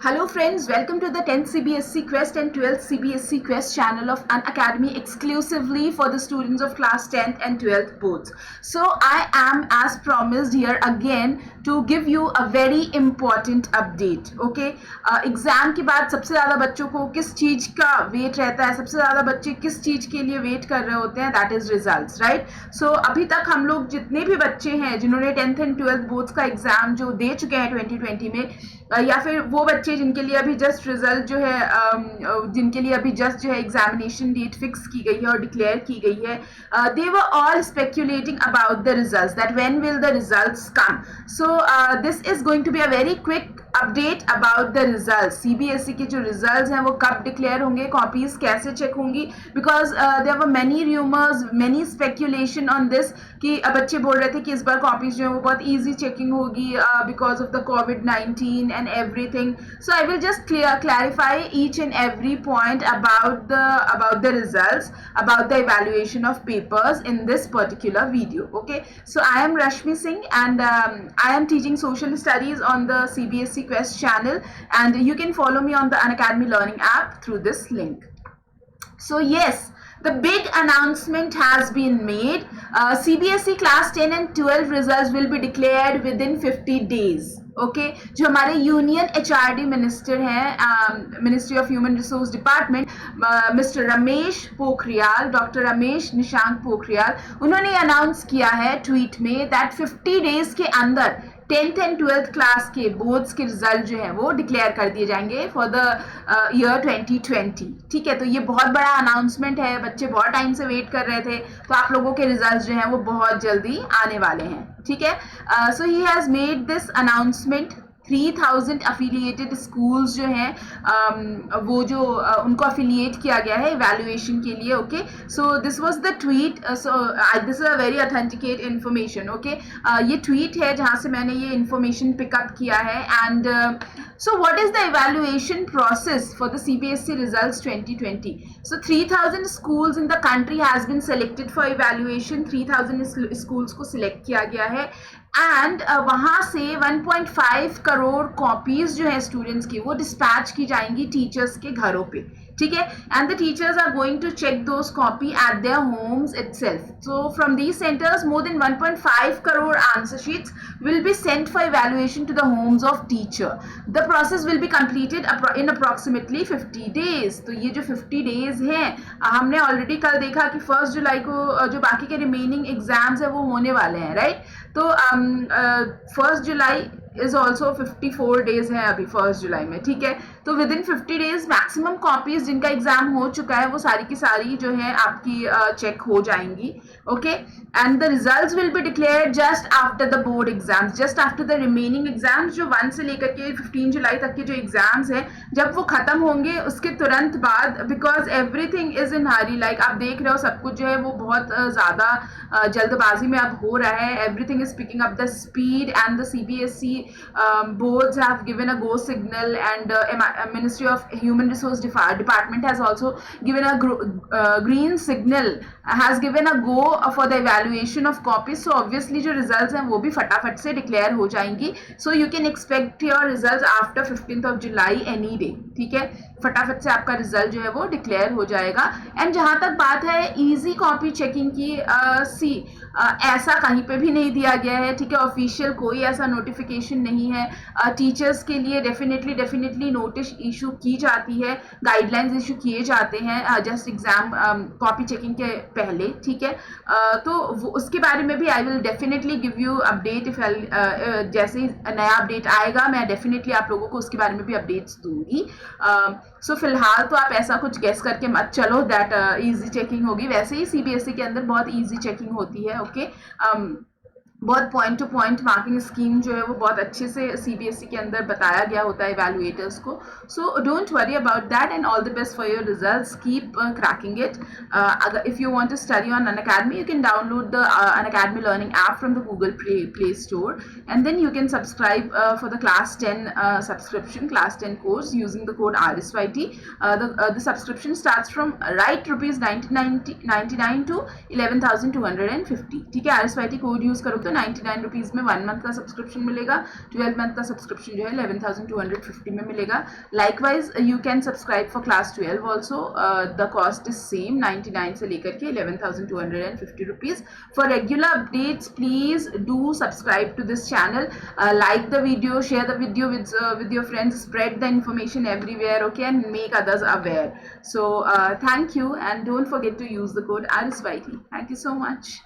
Hello friends, welcome to the 10th CBSE Quest and 12th CBSE Quest channel of Unacademy exclusively for the students of class 10th and 12th boards. So I am as promised here again to give you a very important update. Okay, exam के बाद सबसे ज़्यादा बच्चों को किस चीज़ का wait रहता है, सबसे ज़्यादा बच्चे किस चीज़ के लिए वेट कर रहे होते हैं, दैट इज़ रिजल्ट्स, राइट. सो अभी तक हम लोग जितने भी बच्चे हैं जिन्होंने 10th एंड 12th बोर्ड्स का एग्जाम जो दे चुके हैं 2020 में, या फिर वो बच्चे जिनके लिए अभी जस्ट रिजल्ट जो है, जिनके लिए अभी जस्ट जो है एग्जामिनेशन डेट फिक्स की गई है और डिक्लेयर की गई है, they were all speculating about the results that when will the results come. So this is going to be a very quick update about the result. CBSE के जो results हैं वो कब डिक्लेयर होंगे, कॉपीज कैसे चेक होंगी, because there were many rumours, many speculation on this कि बच्चे बोल रहे थे कि इस बार कॉपीज जो है वो बहुत ईजी चेकिंग होगी because of the covid and everything. So I will just clarify each and every point about the results, about the evaluation of papers in this particular video. Okay, so I am Rashmi Singh and I am teaching social studies on the CBSE Quest channel, and you can follow me on the Unacademy Learning app through this link. So yes, the big announcement has been made. CBSE class 10 and 12 results will be declared within 50 days. Okay, जो हमारे union HRD minister हैं, ministry of human resource department, mister Ramesh Pokhriyal, doctor Ramesh Nishank Pokhriyal, उन्होंने announce किया है tweet में that 50 days के अंदर 10th and 12th class के बोर्ड्स के रिजल्ट जो है वो डिक्लेयर कर दिए जाएंगे फॉर द ईयर 2020. ठीक है, तो ये बहुत बड़ा अनाउंसमेंट है, बच्चे बहुत टाइम से वेट कर रहे थे, तो आप लोगों के रिजल्ट जो हैं वो बहुत जल्दी आने वाले हैं. ठीक है, so he has made this announcement. 3000 affiliated schools जो हैं, वो जो उनको अफिलिएट किया गया है इवैल्यूएशन के लिए. Okay, so this was the tweet. So this is a very authenticate information. Okay, ये ट्वीट है जहाँ से मैंने ये इन्फॉर्मेशन पिकअप किया है. And so what is the evaluation process for the CBSE results 2020? So 3000 schools in the country has been selected for evaluation. 3000 schools को select किया गया है एंड वहाँ से 1.5 करोड़ कॉपीज जो है स्टूडेंट्स की वो डिस्पैच की जाएंगी टीचर्स के घरों पे. ठीक है, and the teachers are going to check those copy at their homes itself. So from these centres more than 1.5 crore answer sheets will be sent for evaluation to the homes of teacher. The process will be completed in approximately 50 days. तो ये जो 50 days हैं, हमने already कल देखा कि 1 जुलाई को जो बाकी के रिमेनिंग एग्जाम्स है वो होने वाले हैं, राइट. तो 1 जुलाई इज ऑल्सो 54 डेज है अभी 1 जुलाई में. ठीक है, तो with in 50 days maximum copies जिनका एग्जाम हो चुका है वो सारी की सारी जो है आपकी चेक हो जाएंगी. Okay, and the results will be declared just after the board exams, just after the remaining exams जो 1 से लेकर के 15 जुलाई तक के जो एग्जाम्स हैं, जब वो खत्म होंगे उसके तुरंत बाद, because everything is in Hari. Like आप देख रहे हो सब कुछ जो है वो बहुत ज़्यादा जल्दबाजी में अब हो रहा है. Everything is picking up the speed and the CBSE boards have given a go signal, and Ministry of Human Resource Department has also given a green signal, has given a go for the evaluation of copies. So obviously जो results हैं वो भी फटाफट से declare हो जाएंगी. So you can expect your results after 15th of July any day. ठीक है, फटाफट से आपका रिजल्ट जो है वो डिक्लेयर हो जाएगा. एंड जहाँ तक बात है इजी कॉपी चेकिंग की, ऐसा कहीं पे भी नहीं दिया गया है. ठीक है, ऑफिशियल कोई ऐसा नोटिफिकेशन नहीं है. टीचर्स के लिए डेफिनेटली नोटिस इशू की जाती है, गाइडलाइंस इशू किए जाते हैं जस्ट एग्जाम कॉपी चेकिंग के पहले. ठीक है, तो उसके बारे में भी I will definitely give you update. जैसे ही नया अपडेट आएगा मैं डेफिनेटली आप लोगों को उसके बारे में भी अपडेट्स दूंगी. सो फिलहाल तो आप ऐसा कुछ गेस करके मत चलो दैट इजी चेकिंग होगी. वैसे ही CBSE के अंदर बहुत इजी चेकिंग होती है. ओके, बहुत point two point marking scheme जो है वो बहुत अच्छे से CBSE के अंदर बताया गया होता है इवैल्यूएटर्स को. So don't worry about that and all the best for your results. Keep cracking it. अगर if you want to study on Unacademy, you can download the Unacademy learning app from the Google Play Store, and then you can subscribe for the class 10 subscription, class 10 course using the code RSYT. The subscription starts from right rupees 99 to 11,250. ठीक है, RSYT code use करो तो 99 rupees में 1 month का subscription मिलेगा, 12 month का subscription जो है 11,250 में मिलेगा. Likewise you can subscribe for class 12 also. The cost is same 99 से लेकर के 11,250 rupees. For regular updates please do subscribe to this channel. Like the video, share the video with your friends, spread the information everywhere, okay, and make others aware. So thank you, and don't forget to use the code RSYT. Thank you so much.